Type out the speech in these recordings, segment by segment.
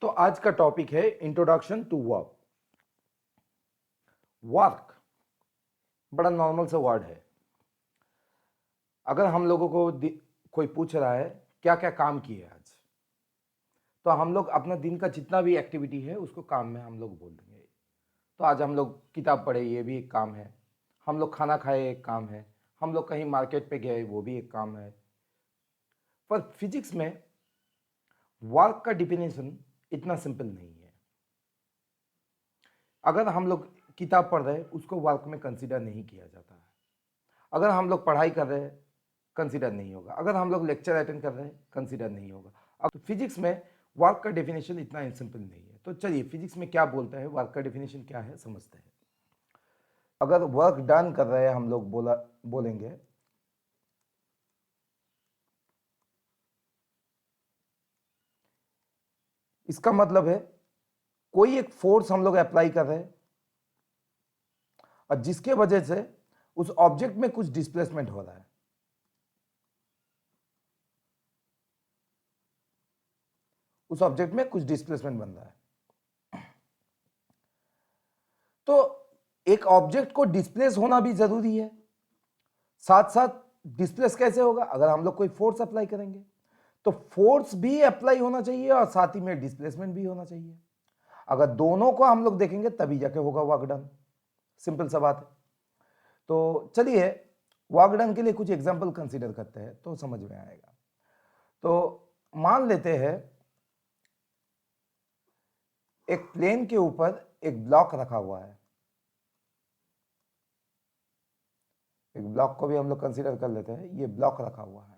तो आज का टॉपिक है इंट्रोडक्शन टू वर्क। वर्क बड़ा नॉर्मल सा वर्ड है। अगर हम लोगों को कोई पूछ रहा है क्या क्या काम किए आज, तो हम लोग अपना दिन का जितना भी एक्टिविटी है उसको काम में हम लोग बोल देंगे। तो आज हम लोग किताब पढ़े, ये भी एक काम है। हम लोग खाना खाए, एक काम है। हम लोग कहीं मार्केट पे गए, वो भी एक काम है। पर फिजिक्स में वर्क का डिफिनेशन इतना सिंपल नहीं है। अगर हम लोग किताब पढ़ रहे हैं, उसको वर्क में कंसीडर नहीं किया जाता है। अगर हम लोग पढ़ाई कर रहे हैं, कंसीडर नहीं होगा। अगर हम लोग लेक्चर अटेंड कर रहे हैं, कंसीडर नहीं होगा। अब फिजिक्स में वर्क का डेफिनेशन इतना सिंपल नहीं है। तो चलिए फिजिक्स में क्या बोलता है, वर्क का डेफिनेशन क्या है, समझते हैं। अगर वर्क डन कर रहे हैं हम लोग बोलेंगे इसका मतलब है कोई एक फोर्स हम लोग अप्लाई कर रहे हैं और जिसके वजह से उस ऑब्जेक्ट में कुछ डिस्प्लेसमेंट हो रहा है। उस ऑब्जेक्ट में कुछ डिस्प्लेसमेंट बन रहा है। तो एक ऑब्जेक्ट को डिस्प्लेस होना भी जरूरी है। साथ साथ डिस्प्लेस कैसे होगा? अगर हम लोग कोई फोर्स अप्लाई करेंगे तो फोर्स भी अप्लाई होना चाहिए और साथ ही में डिस्प्लेसमेंट भी होना चाहिए। अगर दोनों को हम लोग देखेंगे तभी जाके होगा वर्क डन। सिंपल सा बात है। तो चलिए वर्क डन के लिए कुछ एग्जांपल कंसीडर करते हैं तो समझ में आएगा। तो मान लेते हैं एक प्लेन के ऊपर एक ब्लॉक रखा हुआ है। एक ब्लॉक को भी हम लोग कंसीडर कर लेते हैं। ये ब्लॉक रखा हुआ है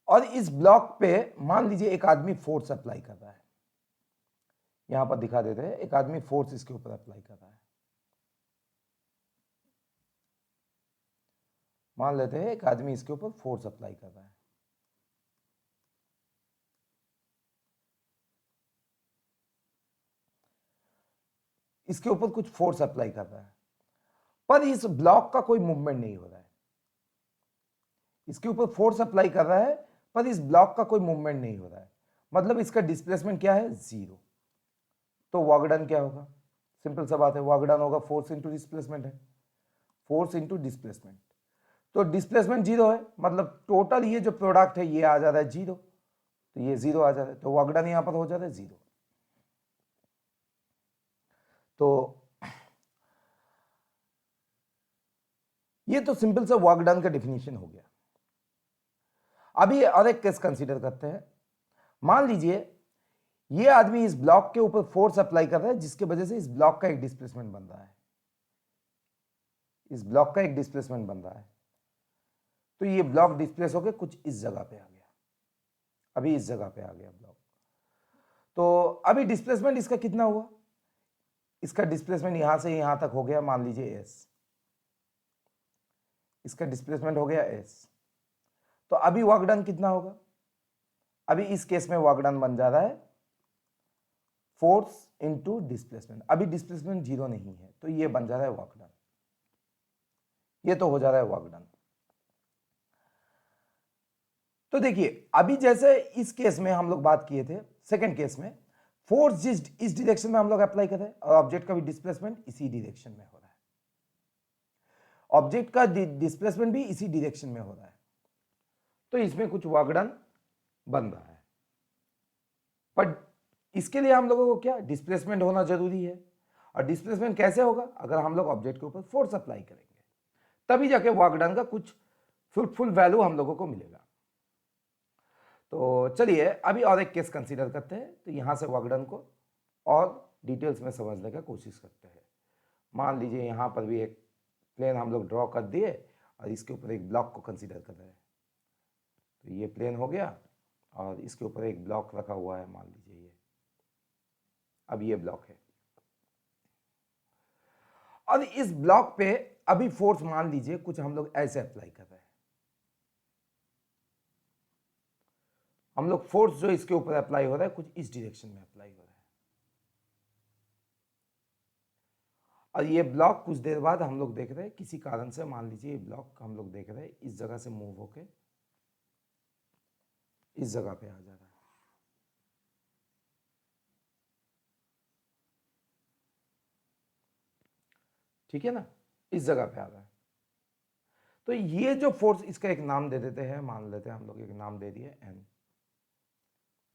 और इस ब्लॉक पे मान लीजिए एक आदमी फोर्स अप्लाई कर रहा है। यहां पर दिखा देते हैं, एक आदमी फोर्स इसके ऊपर अप्लाई कर रहा है। मान लेते हैं एक आदमी इसके ऊपर फोर्स अप्लाई कर रहा है। इसके ऊपर कुछ फोर्स अप्लाई कर रहा है, पर इस ब्लॉक का कोई मूवमेंट नहीं हो रहा है। इसके ऊपर फोर्स अप्लाई कर रहा है पर इस ब्लॉक का कोई मूवमेंट नहीं हो रहा है। मतलब इसका डिस्प्लेसमेंट क्या है? जीरो। तो वर्क डन क्या होगा? सिंपल सा बात है, वर्क डन होगा फोर्स इंटू डिस्प्लेसमेंट है। Force into displacement. तो डिस्प्लेसमेंट जीरो है, मतलब टोटल ये जो प्रोडक्ट है ये आ जा रहा है जीरो। तो ये जीरो आ जा रहा है, तो वर्क डन यहां पर हो जाता है जीरो। तो ये तो सिंपल सा वर्क डन का डेफिनेशन हो गया। अभी और एक केस कंसीडर करते हैं। मान लीजिए ये आदमी इस ब्लॉक के ऊपर फोर्स अप्लाई कर रहा है जिसकी वजह से इस ब्लॉक का एक डिस्प्लेसमेंट बन रहा है। इस ब्लॉक का एक डिस्प्लेसमेंट बन रहा है। तो ये ब्लॉक डिस्प्लेस होकर कुछ इस जगह पे आ गया। अभी इस जगह पे आ गया ब्लॉक। तो अभी डिस्प्लेसमेंट इसका कितना हुआ? इसका डिस्प्लेसमेंट यहां से यहां तक हो गया, मान लीजिए एस। इसका डिस्प्लेसमेंट हो गया एस। तो अभी वर्क डन कितना होगा? अभी इस केस में वर्क डन बन जा रहा है फोर्स इंटू डिस्प्लेसमेंट। अभी डिस्प्लेसमेंट जीरो नहीं है तो ये बन जा रहा है वर्क डन। ये तो हो जा रहा है वर्क डन। तो देखिए अभी जैसे इस केस में हम लोग बात किए थे, सेकंड केस में फोर्स जिस इस डायरेक्शन में हम लोग अप्लाई कर रहे हैं और ऑब्जेक्ट का भी डिस्प्लेसमेंट इसी डायरेक्शन में हो रहा है। ऑब्जेक्ट का डिस्प्लेसमेंट भी इसी डायरेक्शन में हो रहा है। तो इसमें कुछ वर्क डन बन रहा है। पर इसके लिए हम लोगों को क्या डिस्प्लेसमेंट होना जरूरी है। और डिस्प्लेसमेंट कैसे होगा? अगर हम लोग ऑब्जेक्ट के ऊपर फोर्स अप्लाई करेंगे तभी जाके वर्क डन का कुछ फ्रूटफुल वैल्यू हम लोगों को मिलेगा। तो चलिए अभी और एक केस कंसीडर करते हैं। तो यहां से वर्क डन को और डिटेल्स में समझने का कोशिश करते हैं। मान लीजिए यहां पर भी एक प्लेन हम लोग ड्रॉ कर दिए और इसके ऊपर एक ब्लॉक को कंसीडर कर रहे हैं। तो ये प्लेन हो गया और इसके ऊपर एक ब्लॉक रखा हुआ है, मान लीजिए ये। अब ये ब्लॉक है और इस ब्लॉक पे अभी फोर्स मान लीजिए कुछ हम लोग ऐसे अप्लाई कर रहे हैं। हम लोग फोर्स जो इसके ऊपर अप्लाई हो रहा है कुछ इस डायरेक्शन में अप्लाई हो रहा है। और ये ब्लॉक कुछ देर बाद हम लोग देख रहे हैं किसी कारण से, मान लीजिए ये ब्लॉक हम लोग देख रहे हैं इस जगह से मूव होके इस जगह पे आ जा रहा है। ठीक है ना, इस जगह पे आ रहा है। तो ये जो फोर्स, इसका एक नाम दे देते हैं, मान लेते हैं हम लोग, एक नाम दे दिए एन,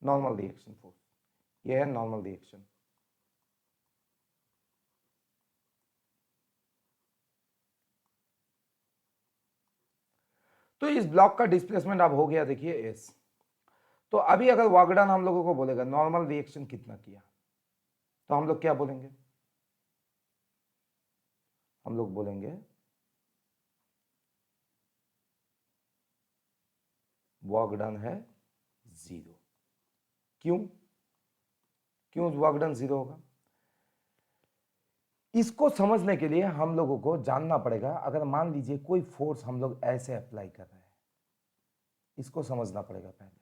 नॉर्मल रिएक्शन फोर्स। ये है नॉर्मल रिएक्शन। तो इस ब्लॉक का डिस्प्लेसमेंट अब हो गया, देखिए एस। तो अभी अगर वर्क डन हम लोगों को बोलेगा नॉर्मल रिएक्शन कितना किया, तो हम लोग क्या बोलेंगे? हम लोग बोलेंगे वर्क डन है 0। क्यों? क्यों वर्क डन 0 होगा? इसको समझने के लिए हम लोगों को जानना पड़ेगा, अगर मान लीजिए कोई फोर्स हम लोग ऐसे अप्लाई कर रहे हैं, इसको समझना पड़ेगा पहले।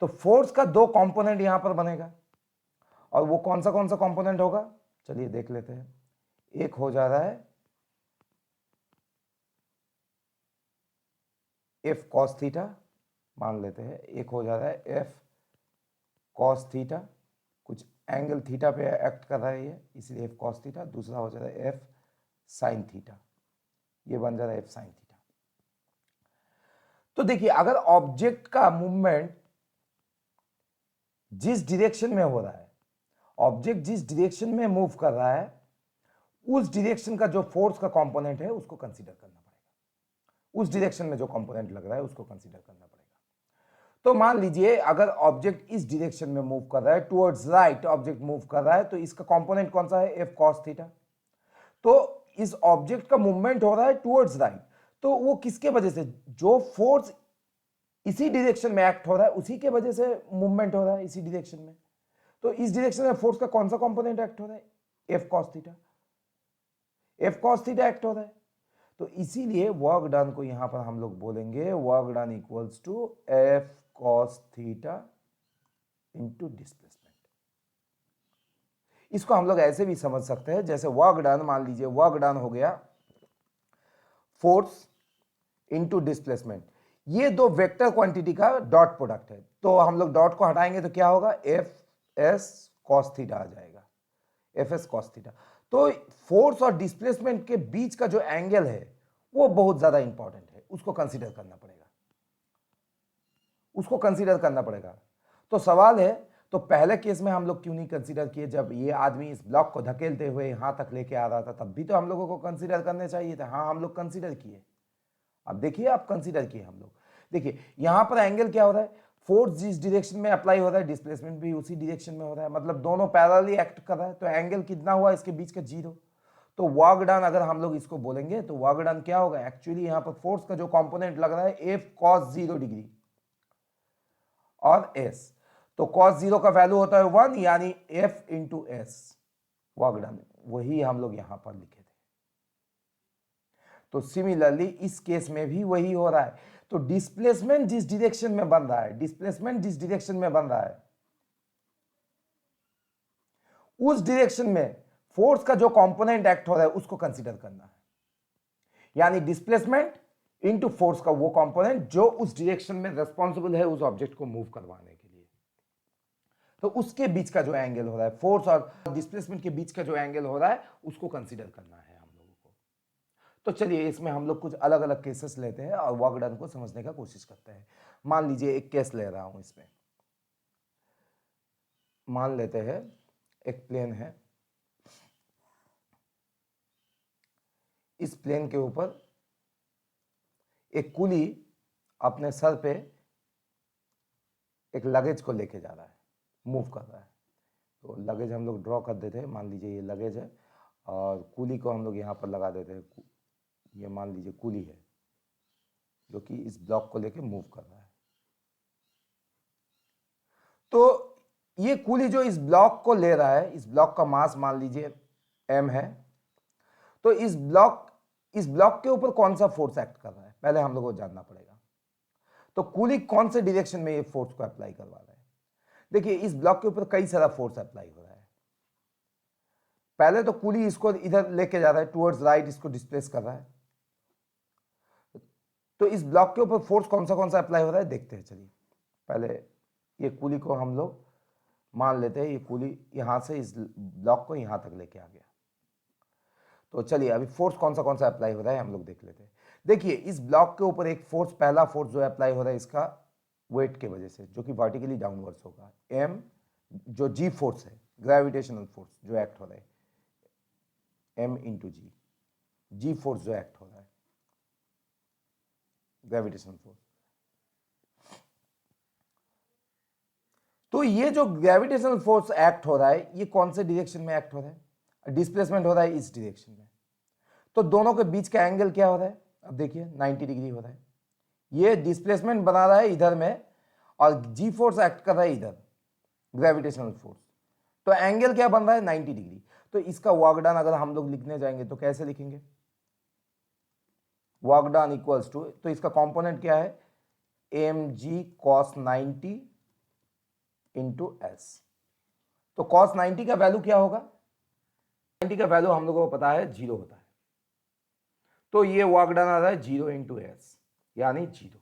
तो फोर्स का दो कंपोनेंट यहां पर बनेगा, और वो कौन सा कंपोनेंट होगा, चलिए देख लेते हैं। एक हो जा रहा है एफ कॉस थीटा, मान लेते हैं। एक हो जा रहा है एफ कॉस थीटा, कुछ एंगल थीटा पे एक्ट कर रहा है ये, इसलिए एफ कॉस थीटा। दूसरा हो जा रहा है एफ साइन थीटा, ये बन जा रहा है एफ साइन थीटा। तो देखिए, अगर ऑब्जेक्ट का मूवमेंट जिस डायरेक्शन में हो रहा है, ऑब्जेक्ट जिस डायरेक्शन में मूव कर रहा है, उस डायरेक्शन का जो फोर्स का कंपोनेंट है उसको कंसीडर करना पड़ेगा। उस डायरेक्शन में जो कंपोनेंट लग रहा है उसको कंसीडर करना पड़ेगा। तो मान लीजिए अगर ऑब्जेक्ट इस डायरेक्शन में मूव कर रहा है, टुवर्ड्स राइट ऑब्जेक्ट मूव कर रहा है, तो इसका कंपोनेंट कौन सा है, एफ कॉस थीटा। तो इस ऑब्जेक्ट का मूवमेंट हो रहा है टुवर्ड्स राइट, तो वो किसके वजह से, जो फोर्स इसी डायरेक्शन में एक्ट हो रहा है उसी के वजह से मूवमेंट हो रहा है इसी डायरेक्शन में। तो इस डायरेक्शन में फोर्स का कौन सा कंपोनेंट एक्ट हो रहा है, F cos theta. F cos theta act हो रहा है, तो इसीलिए वर्क डन को यहां पर हम लोग बोलेंगे work done equals to F cos theta into displacement. इसको हम लोग ऐसे भी समझ सकते हैं, जैसे वर्क डन, मान लीजिए वर्क डन हो गया फोर्स इंटू डिस्प्लेसमेंट, ये दो वेक्टर क्वांटिटी का डॉट प्रोडक्ट है। तो हम लोग डॉट को हटाएंगे तो क्या होगा, एफ एस कॉस थीटा आ जाएगा, एफ एस कॉस थीटा। तो फोर्स और डिस्प्लेसमेंट के बीच का जो एंगल है वो बहुत ज्यादा इंपॉर्टेंट है, उसको कंसीडर करना पड़ेगा, उसको कंसीडर करना पड़ेगा। तो सवाल है, तो पहले केस में हम लोग क्यों नहीं कंसीडर किए, जब ये आदमी इस ब्लॉक को धकेलते हुए यहां तक लेके आ रहा था, तब भी तो हम लोगों को कंसीडर करने चाहिए थे। हाँ, हम लोग कंसीडर किए। अब देखिए, आप कंसीडर किए हम लोग। देखिए यहां पर एंगल क्या हो रहा है, फोर्स जिस डायरेक्शन में अप्लाई हो रहा है, डिस्प्लेसमेंट भी उसी डायरेक्शन में हो रहा है, मतलब दोनों पैरेलली एक्ट कर रहा है। तो एंगल कितना हुआ इसके बीच का, 0। तो वर्क डन अगर हम लोग इसको बोलेंगे तो वर्क डन क्या होगा, एक्चुअली यहां पर फोर्स का जो कंपोनेंट लग रहा है एफ कॉस 0 डिग्री और एस, तो कॉस 0 का वैल्यू होता है 1, यानी F into S. Work done वही हम लोग यहां पर लिखे थे। तो सिमिलरली इस केस में भी वही हो रहा है। तो डिस्प्लेसमेंट जिस डायरेक्शन में बन रहा है, डिस्प्लेसमेंट जिस डायरेक्शन में बन रहा है, उस डायरेक्शन में फोर्स का जो कंपोनेंट एक्ट हो रहा है उसको कंसीडर करना है, यानी डिस्प्लेसमेंट इनटू फोर्स का वो कंपोनेंट जो उस डायरेक्शन में रेस्पॉन्सिबल है उस ऑब्जेक्ट को मूव करवाने के लिए। तो उसके बीच का जो एंगल हो रहा है, फोर्स और डिस्प्लेसमेंट के बीच का जो एंगल हो रहा है, उसको कंसीडर करना है हम लोगों को। तो चलिए इसमें हम लोग कुछ अलग अलग केसेस लेते हैं और वर्क डन को समझने का कोशिश करते हैं। मान लीजिए एक केस ले रहा हूं, इसमें मान लेते हैं एक प्लेन है, इस प्लेन के ऊपर एक कुली अपने सर पे एक लगेज को लेके जा रहा है, मूव कर रहा है। तो लगेज हम लोग ड्रॉ कर देते हैं, मान लीजिए ये लगेज है, और कुली को हम लोग यहाँ पर लगा देते हैं। ये मान लीजिए कुली है जो कि इस ब्लॉक को लेके मूव कर रहा है। तो ये कुली जो इस ब्लॉक को ले रहा है, इस ब्लॉक का मास मान लीजिए m है। तो इस ब्लॉक के ऊपर कौन सा फोर्स एक्ट कर रहा है, पहले हम लोग को जानना पड़ेगा। तो कुली कौन से डायरेक्शन में ये फोर्स को अप्लाई करवा रहा है। देखिए इस ब्लॉक के ऊपर कई सारा फोर्स अप्लाई हो रहा है। पहले तो कुली इसको इधर लेके जा रहा है, टुवर्ड्स राइट इसको डिस्प्लेस कर रहा है। तो इस ब्लॉक के ऊपर फोर्स कौन सा अप्लाई हो रहा है देखते हैं, चलिए। पहले ये कुली को हम लोग मान लेते हैं, ये कुली यहां से इस ब्लॉक को यहां तक लेके आ गया। तो चलिए अभी फोर्स कौन सा अप्लाई हो रहा है हम लोग देख लेते हैं। देखिए इस ब्लॉक के ऊपर एक फोर्स, पहला फोर्स जो अप्लाई हो रहा है इसका वेट के वजह से, जो कि वर्टिकली डाउनवर्ड्स होगा, एम, जो जी फोर्स है, ग्रेविटेशनल फोर्स जो एक्ट हो रहा है, एम इंटू जी, जी फोर्स जो एक्ट हो रहा है, ग्रेविटेशनल फोर्स। तो ये जो ग्रेविटेशनल फोर्स एक्ट हो रहा है, ये कौन से डायरेक्शन में एक्ट हो रहा है? डिस्प्लेसमेंट हो रहा है इस डायरेक्शन में। तो दोनों के बीच का एंगल क्या हो रहा है? अब देखिए 90 डिग्री हो रहा है। ये डिस्प्लेसमेंट बना रहा है इधर में, और जी फोर्स एक्ट कर रहा है इधर, ग्रेविटेशनल फोर्स। तो एंगल क्या बन रहा है? 90 डिग्री। तो इसका वर्क डन अगर हम लोग लिखने जाएंगे तो कैसे लिखेंगे? वर्क डन इक्वल्स टू, तो इसका कंपोनेंट क्या है? M G cos 90 into S. तो कॉस 90 का वैल्यू क्या होगा? 90 का वैल्यू हम लोगों को पता है 0 होता है। तो ये वर्क डन आ रहा है 0 इंटू एस, यानी 0।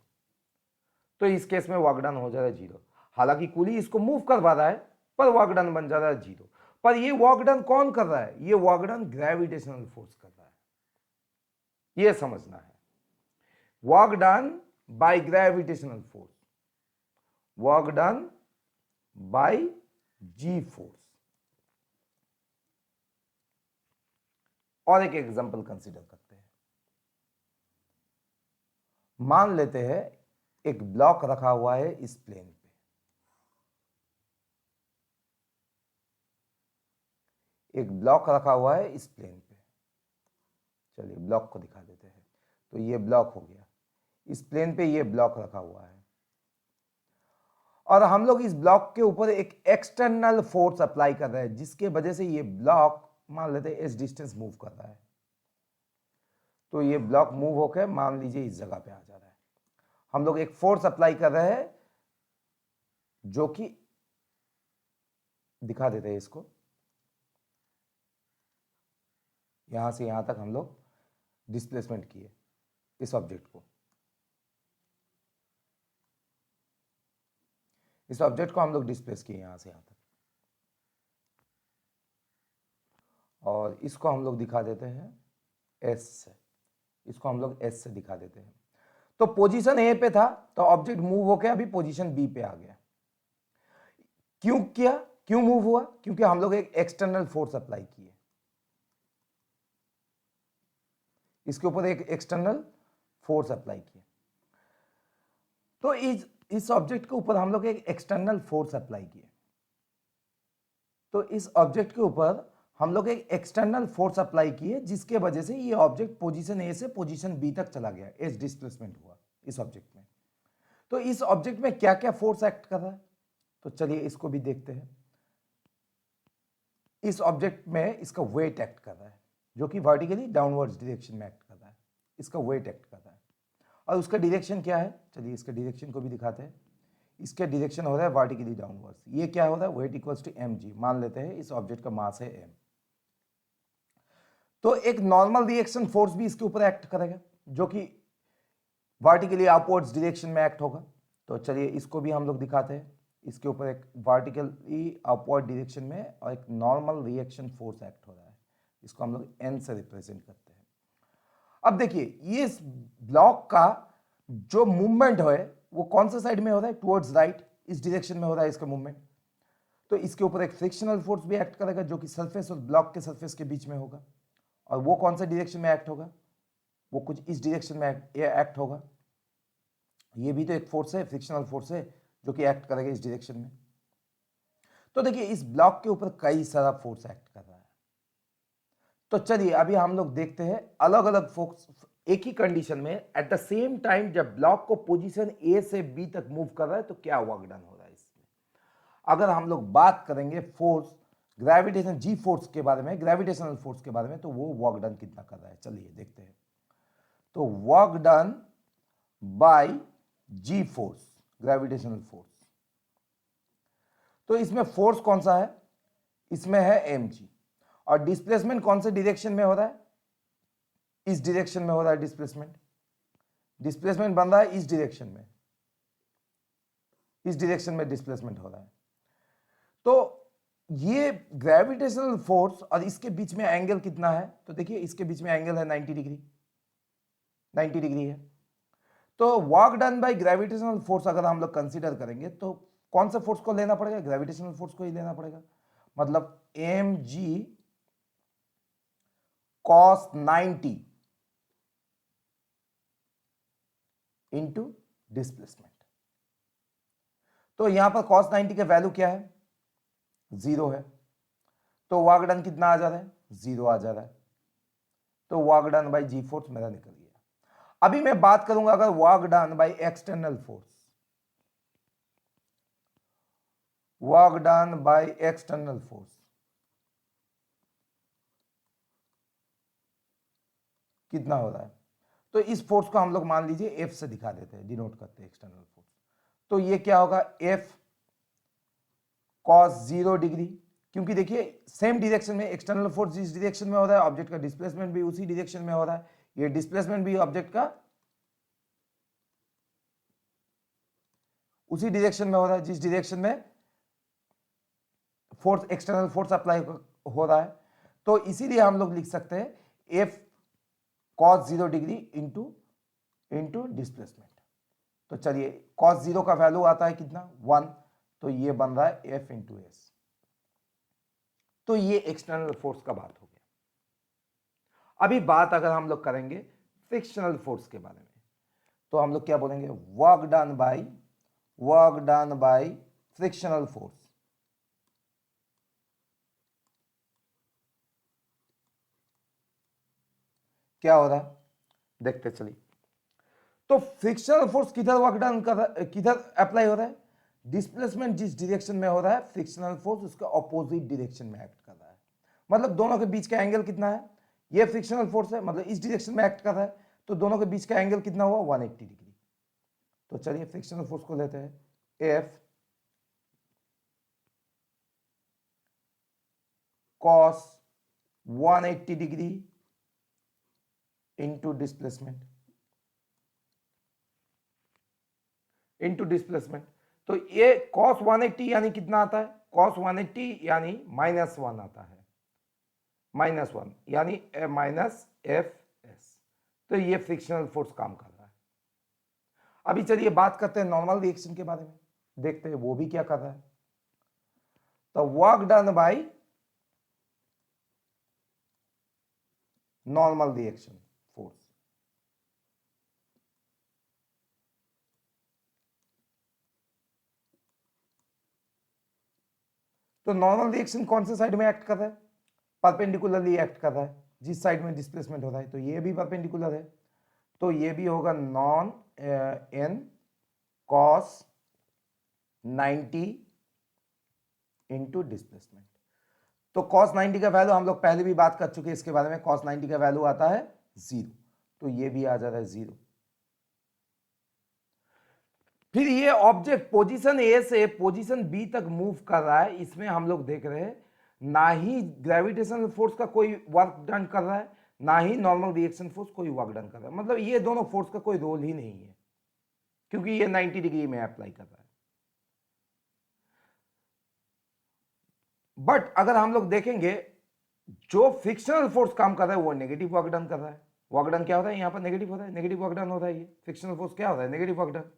तो इस केस में वर्क डन हो जा रहा है 0। हालांकि कुली इसको मूव करवा रहा है, पर वर्क डन बन जा रहा है 0। पर ये वर्क डन कौन कर रहा है? ये वर्क डन ग्रेविटेशनल फोर्स कर रहा है, ये समझना है। Work done by gravitational force, work done by G force. और एक एग्जांपल कंसीडर करते हैं। मान लेते हैं एक ब्लॉक रखा हुआ है इस प्लेन पे, एक ब्लॉक रखा हुआ है इस प्लेन पे। चलिए ब्लॉक को दिखा देते हैं। तो ये ब्लॉक हो गया, इस प्लेन पे ये ब्लॉक रखा हुआ है, और हम लोग इस ब्लॉक के ऊपर एक एक्सटर्नल फोर्स अप्लाई कर रहे हैं, जिसके वजह से ये ब्लॉक मान लेते हैं इस डिस्टेंस मूव कर रहा है। तो ये ब्लॉक मूव होकर मान लीजिए इस जगह पे आ जा रहा है। हम लोग एक फोर्स अप्लाई कर रहे हैं, जो कि दिखा देते हैं इसको, यहां से यहां तक हम लोग डिस्प्लेसमेंट किए इस ऑब्जेक्ट को। इस ऑब्जेक्ट को हम लोग डिस्प्लेस किए यहां से यहां तक, और इसको हम लोग दिखा देते हैं एस से, इसको हम लोग एस से दिखा देते हैं। तो पोजीशन ए पे था, तो ऑब्जेक्ट मूव होकर अभी पोजीशन बी पे आ गया। क्यों किया? क्यों मूव हुआ? क्योंकि हम लोग एक एक्सटर्नल फोर्स अप्लाई किए, इसके ऊपर एक एक्सटर्नल फोर्स अप्लाई किए। तो इस ऑब्जेक्ट के ऊपर हम लोग एक एक्सटर्नल फोर्स अप्लाई किए। तो इस ऑब्जेक्ट के ऊपर हम लोग एक एक्सटर्नल फोर्स अप्लाई किए, जिसके वजह से ये ऑब्जेक्ट पोजीशन ए से पोजीशन बी तक चला गया, एस डिस्प्लेसमेंट हुआ इस ऑब्जेक्ट में। तो इस ऑब्जेक्ट में क्या क्या फोर्स एक्ट कर रहा है? तो चलिए इसको भी देखते हैं। इस ऑब्जेक्ट में इसका वेट एक्ट कर रहा है, जो कि वर्टिकली डाउनवर्ड्स डायरेक्शन में एक्ट कर रहा है, इसका वेट एक्ट कर रहा है। और उसका डायरेक्शन क्या है? चलिए इसका डायरेक्शन को भी दिखाते हैं। इसका डायरेक्शन हो रहा है वर्टिकली डाउनवर्ड्स। ये क्या हो रहा है? Weight equals to M G. मान लेते हैं इस ऑब्जेक्ट का मास है एम। तो एक नॉर्मल रिएक्शन फोर्स भी इसके ऊपर एक्ट करेगा, जो कि वर्टिकली अपवर्ड्स डायरेक्शन में एक्ट होगा। तो चलिए इसको भी हम लोग दिखाते हैं। इसके ऊपर एक वर्टिकली अपवर्ड डायरेक्शन में और एक नॉर्मल रिएक्शन फोर्स एक्ट हो रहा है, इसको हम लोग एन से रिप्रेजेंट करते हैं। अब देखिए ये ब्लॉक का जो मूवमेंट है वो कौन सा साइड में हो रहा है? टुवर्ड्स राइट, इस डायरेक्शन में हो रहा है इसका मूवमेंट। तो इसके ऊपर एक फ्रिक्शनल फोर्स भी एक्ट करेगा, जो कि सरफेस और ब्लॉक के सरफेस के बीच में होगा। और वो कौन सा डायरेक्शन में एक्ट होगा? वो कुछ इस डायरेक्शन में एक्ट होगा। ये भी तो एक फोर्स है, फ्रिक्शनल फोर्स है, जो कि एक्ट करेगा इस डायरेक्शन में। तो देखिए इस ब्लॉक के ऊपर कई सारा फोर्स एक्ट कर रहा है। तो चलिए अभी हम लोग देखते हैं अलग अलग फोर्स एक ही कंडीशन में एट द सेम टाइम, जब ब्लॉक को पोजीशन ए से बी तक मूव कर रहा है, तो क्या वर्क डन हो रहा है इसमें। अगर हम लोग बात करेंगे फोर्स ग्रेविटेशन जी फोर्स के बारे में, ग्रेविटेशनल फोर्स के बारे में, तो वो वर्क डन कितना कर रहा है चलिए देखते हैं। तो work done by G force, gravitational force. तो इसमें फोर्स कौन सा है? इसमें है एम जी। और डिस्प्लेसमेंट कौन से डायरेक्शन में हो रहा है? इस डायरेक्शन में हो रहा है डिस्प्लेसमेंट। डिस्प्लेसमेंट बन रहा है इस डायरेक्शन में। इस डायरेक्शन में डिस्प्लेसमेंट हो रहा है। तो ये ग्रेविटेशनल फोर्स और इसके बीच में एंगल कितना है, तो देखिए इसके बीच में एंगल है 90 डिग्री, 90 डिग्री है। तो work done by gravitational force अगर हम लोग कंसीडर करेंगे तो कौन सा फोर्स को लेना पड़ेगा, ग्रेविटेशनल फोर्स को ही लेना पड़ेगा। मतलब mg cos 90 इंटू डिस्प्लेसमेंट। तो यहां पर cos 90 का वैल्यू क्या है, 0 है, तो वर्क डन कितना आ जा रहा है, 0 आ जा रहा है। तो work done by G force मेरा निकल गया। अभी मैं बात करूंगा अगर work done by external force, work done by external force कितना हो रहा है, तो इस फोर्स को हम लोग मान लीजिए एफ से दिखा देते हैं, डिनोट करते हैं एक्सटर्नल फोर्स। तो ये क्या होगा, एफ cos 0 डिग्री, क्योंकि देखिए सेम डायरेक्शन में एक्सटर्नल फोर्स जिस डायरेक्शन में हो रहा है, ऑब्जेक्ट का डिस्प्लेसमेंट भी उसी डायरेक्शन में हो रहा है, ये डिस्प्लेसमेंट भी ऑब्जेक्ट का उसी डायरेक्शन में हो रहा है जिस डायरेक्शन में फोर्स एक्सटर्नल फोर्स अप्लाई हो रहा है। तो इसीलिए हम लोग लिख सकते हैं F cos 0 degree into displacement. तो चलिए cos 0 का वैल्यू आता है कितना, 1, तो ये बन रहा है एफ इंटू एस। तो ये एक्सटर्नल फोर्स का बात हो गया। अभी बात अगर हम लोग करेंगे फ्रिक्शनल फोर्स के बारे में, तो हम लोग क्या बोलेंगे, work done bye frictional force. क्या हो रहा है देखते चलिए। तो फ्रिक्शनल फोर्स किधर वर्क डन कर रहा है, किधर अप्लाई हो रहा है, डिस्प्लेसमेंट जिस डायरेक्शन में हो रहा है फ्रिक्शनल फोर्स उसका ऑपोजिट डायरेक्शन में एक्ट कर रहा है। मतलब दोनों के बीच का एंगल कितना है, ये फ्रिक्शनल फोर्स है, मतलब इस डायरेक्शन में एक्ट कर रहा है, तो दोनों के बीच का एंगल कितना हुआ, 180 डिग्री। तो चलिए फ्रिक्शनल फोर्स को लेते हैं, F cos 180 degree into displacement. तो ये cos 180 यानी कितना आता है, cos 180 यानी -1 आता है, -1 यानी माइनस एफ एस। तो ये फ्रिक्शनल फोर्स काम कर रहा है। अभी चलिए बात करते हैं नॉर्मल रिएक्शन के बारे में, देखते हैं वो भी क्या कर रहा है। तो work done by normal reaction force, तो नॉर्मल रिएक्शन कौन से साइड में एक्ट कर रहा है, परपेंडिकुलरली एक्ट कर रहा है जिस साइड में डिस्प्लेसमेंट हो रहा है। तो ये भी परपेंडिकुलर है, तो ये भी होगा non N cos 90 into displacement. तो cos 90 का वैल्यू हम लोग पहले भी बात कर चुके हैं इसके बारे में, cos 90 का वैल्यू आता है 0, तो ये भी आ जाता है 0। फिर ये ऑब्जेक्ट पोजीशन ए से पोजीशन बी तक मूव कर रहा है, इसमें हम लोग देख रहे हैं ना ही ग्रेविटेशनल फोर्स का कोई वर्क डन कर रहा है, ना ही नॉर्मल रिएक्शन फोर्स कोई वर्क डन कर रहा है। मतलब ये दोनों फोर्स का कोई रोल ही नहीं है, क्योंकि ये 90 डिग्री में अप्लाई कर रहा है। बट अगर हम लोग देखेंगे जो फ्रिक्शनल फोर्स काम कर रहा है वो नेगेटिव वर्क डन कर रहा है। वर्क डन क्या होता है, यहां पर नेगेटिव होता है, नेगेटिव वर्क डन होता है। ये फ्रिक्शनल फोर्स क्या होता है, नेगेटिव वर्क डन।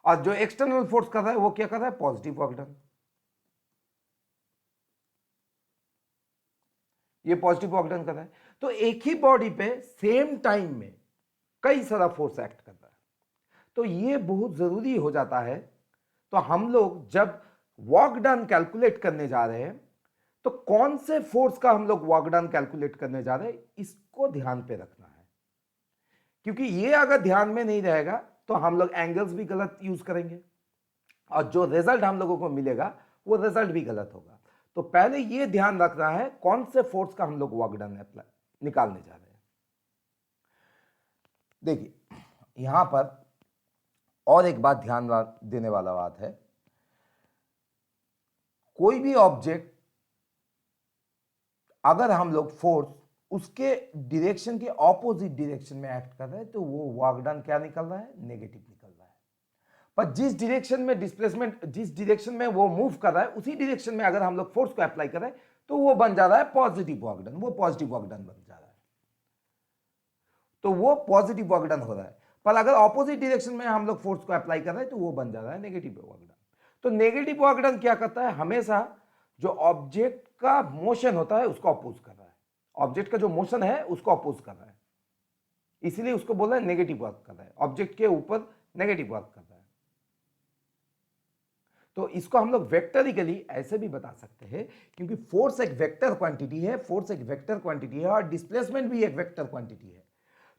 और जो एक्सटर्नल फोर्स कर रहा है वो क्या कर रहा है, पॉजिटिव वर्क डन। ये पॉजिटिव वर्क डन कर रहा है। तो एक ही बॉडी पे सेम टाइम में कई सारा फोर्स एक्ट कर रहा है, तो ये बहुत जरूरी हो जाता है। तो हम लोग जब वर्क डन कैलकुलेट करने जा रहे हैं तो कौन से फोर्स का हम लोग वर्क डन कैलकुलेट करने जा रहे हैं, इसको ध्यान पे रखना है। क्योंकि ये अगर ध्यान में नहीं रहेगा तो हम लोग एंगल्स भी गलत यूज करेंगे और जो रिजल्ट हम लोगों को मिलेगा वो रिजल्ट भी गलत होगा। तो पहले ये ध्यान रखना है कौन से फोर्स का हम लोग वर्क डन निकालने जा रहे हैं। देखिए यहां पर और एक बात ध्यान देने वाला बात है, कोई भी ऑब्जेक्ट अगर हम लोग फोर्स उसके डायरेक्शन के ऑपोजिट डायरेक्शन में एक्ट कर रहा है तो वो वर्क डन क्या निकल रहा है, नेगेटिव निकल रहा है। पर जिस डायरेक्शन में डिस्प्लेसमेंट, जिस डायरेक्शन में वो मूव कर रहा है, उसी डायरेक्शन में अगर हम लोग फोर्स को अप्लाई कर रहे हैं तो वो बन जा रहा है पॉजिटिव वर्क डन, वो पॉजिटिव वर्क डन बन जा रहा है, तो वो पॉजिटिव वर्क डन हो रहा है। पर अगर ऑपोजिट डायरेक्शन में हम लोग फोर्स को अप्लाई कर रहे हैं तो वो बन जा रहा है नेगेटिव वर्क डन। तो नेगेटिव वर्क डन क्या करता है, हमेशा जो ऑब्जेक्ट का मोशन होता है उसको अपोज कर रहा है, ऑब्जेक्ट का जो मोशन है उसको अपोज कर रहा है, इसीलिए उसको बोला है नेगेटिव वर्क कर रहा है, ऑब्जेक्ट के ऊपर नेगेटिव वर्क कर रहा है। तो इसको हम लोग वेक्टरिकली ऐसे भी बता सकते हैं, क्योंकि फोर्स एक वेक्टर क्वांटिटी है, फोर्स एक वेक्टर क्वांटिटी है और डिस्प्लेसमेंट भी एक वेक्टर क्वांटिटी है।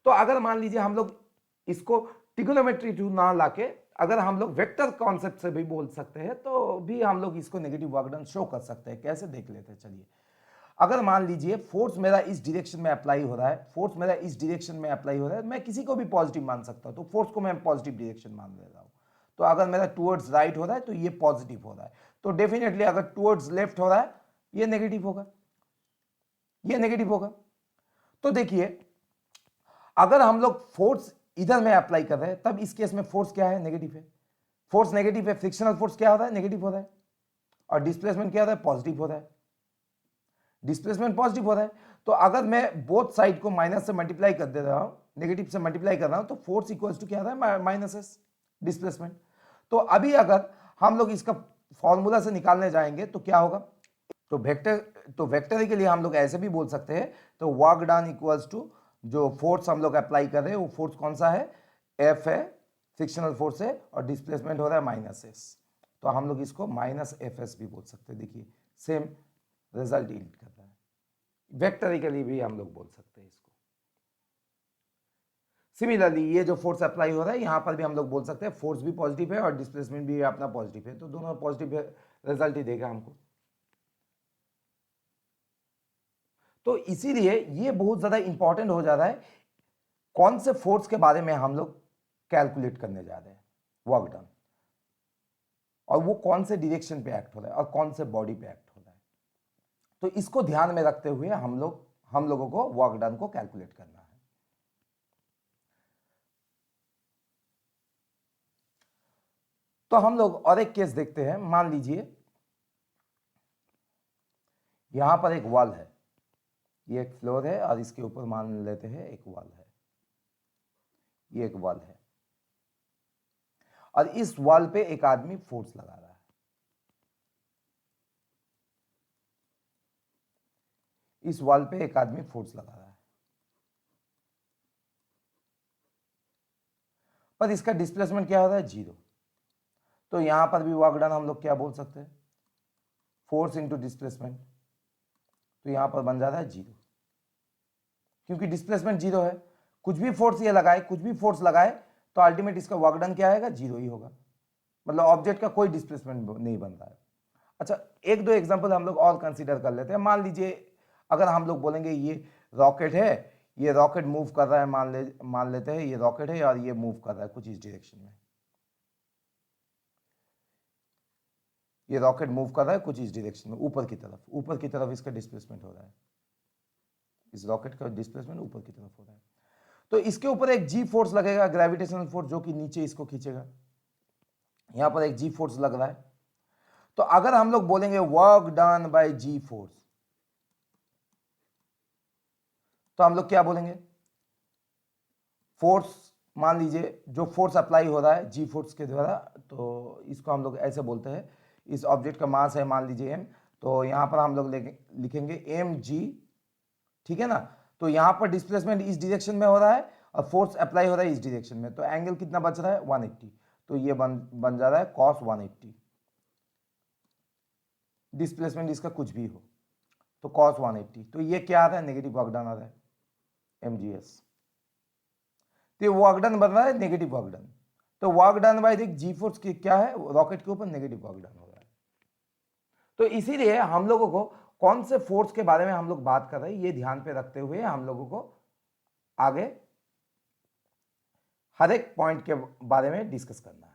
तो अगर मान लीजिए हम लोग इसको ट्रिगोनोमेट्री टू ना लाके अगर हम लोग वेक्टर कॉन्सेप्ट से भी बोल सकते हैं तो भी हम लोग इसको नेगेटिव वर्क डन शो कर सकते हैं। कैसे देख लेते हैं, चलिए। अगर मान लीजिए फोर्स मेरा इस डायरेक्शन में अप्लाई हो रहा है, फोर्स मेरा इस डायरेक्शन में अप्लाई हो रहा है, मैं किसी को भी पॉजिटिव मान सकता हूं, तो फोर्स को मैं पॉजिटिव डायरेक्शन मान ले रहा हूं। तो अगर मेरा टुवर्ड्स राइट हो रहा है तो ये पॉजिटिव हो रहा है, तो डेफिनेटली अगर टुवर्ड्स लेफ्ट हो रहा है ये नेगेटिव होगा, ये नेगेटिव होगा। तो देखिए अगर हम लोग फोर्स इधर में अप्लाई कर रहे हैं तब इस केस में फोर्स क्या है, नेगेटिव है, फोर्स नेगेटिव है, फ्रिक्शनल फोर्स क्या हो रहा है, नेगेटिव हो रहा है, और डिस्प्लेसमेंट क्या हो रहा है, पॉजिटिव हो रहा है, डिस्प्लेसमेंट पॉजिटिव हो रहा है। तो अगर मैं बोथ साइड को माइनस से मल्टीप्लाई कर दे रहा हूं, नेगेटिव से मल्टीप्लाई कर रहा हूं, तो फोर्स इक्वल्स टू क्या आ रहा है, माइनस एस डिस्प्लेसमेंट। तो अभी अगर हम लोग इसका फॉर्मूला से निकालने जाएंगे तो क्या होगा, तो वेक्टर के लिए हम लोग ऐसे भी बोल सकते हैं, तो वर्क डन इक्वल्स टू जो फोर्स हम लोग अप्लाई कर रहे हैं वो फोर्स कौन सा है, एफ है, फ्रिक्शनल फोर्स है, और डिस्प्लेसमेंट हो रहा है माइनस एस, तो हम लोग इसको माइनस एफ एस भी बोल सकते हैं। देखिए सेम रिजल्ट यील्ड कर रहा है, वेक्टर के लिए भी हम लोग बोल सकते हैं इसको। सिमिलरली ये जो फोर्स अप्लाई हो रहा है यहां पर भी हम लोग बोल सकते हैं फोर्स भी पॉजिटिव है और डिस्प्लेसमेंट भी अपना पॉजिटिव है, तो दोनों पॉजिटिव रिजल्ट ही देगा हमको। तो इसीलिए ये बहुत ज्यादा इंपॉर्टेंट हो जा रहा है कौन से फोर्स के बारे में हम लोग कैलकुलेट करने जा रहे हैं, वर्क डन, और वो कौन से डायरेक्शन पे एक्ट हो रहा है और कौन से बॉडी पे एक्ट हो रहा है। तो इसको ध्यान में रखते हुए हम लोगों को वर्क डन को कैलकुलेट करना है। तो हम लोग और एक केस देखते हैं। मान लीजिए यहां पर एक वॉल है, ये एक फ्लोर है और इसके ऊपर मान लेते हैं एक वॉल है, ये एक वॉल है और इस वॉल पे एक आदमी फोर्स लगा रहा है, इस वॉल पे एक आदमी फोर्स लगा रहा है, पर इसका डिस्प्लेसमेंट क्या हो रहा है, जीरो। तो यहां पर भी वर्क डन हम लोग क्या बोल सकते हैं, फोर्स इंटू डिस्प्लेसमेंट, तो यहां पर बन जाता है जीरो, क्योंकि डिस्प्लेसमेंट जीरो है। कुछ भी फोर्स ये लगाए, कुछ भी फोर्स लगाए तो अल्टीमेट इसका वर्क डन क्या आएगा, जीरो ही होगा, मतलब ऑब्जेक्ट का कोई डिस्प्लेसमेंट नहीं बन रहा है। अच्छा एक दो एग्जांपल हम लोग और कंसीडर कर लेते हैं। मान लीजिए अगर हम लोग बोलेंगे ये रॉकेट है, ये रॉकेट मूव कर रहा है, मान लेते हैं ये रॉकेट है और ये मूव कर रहा है कुछ इस डायरेक्शन में, ये रॉकेट मूव कर रहा है कुछ इस डायरेक्शन में, ऊपर की तरफ इसका डिस्प्लेसमेंट हो रहा है, इस रॉकेट का डिस्प्लेसमेंट ऊपर की तरफ हो रहा है। तो इसके ऊपर एक जी फोर्स लगेगा, ग्रेविटेशनल फोर्स, जो कि नीचे इसको खींचेगा, यहां पर एक जी फोर्स लग रहा है। तो अगर हम लोग बोलेंगे work done by G force, तो हम लोग क्या बोलेंगे, फोर्स, मान लीजिए जो फोर्स अप्लाई हो रहा है जी फोर्स के द्वारा, तो इसको हम लोग ऐसे बोलते हैं, इस ऑब्जेक्ट का मास है मान लीजिए एम, तो यहां पर हम लोग लिखेंगे एम जी, ठीक है ना। तो यहां पर डिस्प्लेसमेंट इस डायरेक्शन में हो रहा है और फोर्स अप्लाई हो रहा है इस डायरेक्शन में, तो एंगल कितना बच रहा है, 180, तो ये बन जा रहा है कॉस 180, डिस्प्लेसमेंट इसका कुछ भी हो तो कॉस 180, तो ये क्या आ रहा है, नेगेटिव वर्क डन आ रहा है, mgs, तो ये वर्क डन बन रहा है नेगेटिव वर्क डन। तो work done by G force की क्या है, रॉकेट के ऊपर नेगेटिव वर्क डन हो रहा है। तो इसीलिए हम लोगों को कौन से फोर्स के बारे में हम लोग बात कर रहे हैं ये ध्यान पे रखते हुए हम लोगों को आगे हर एक पॉइंट के बारे में डिस्कस करना है।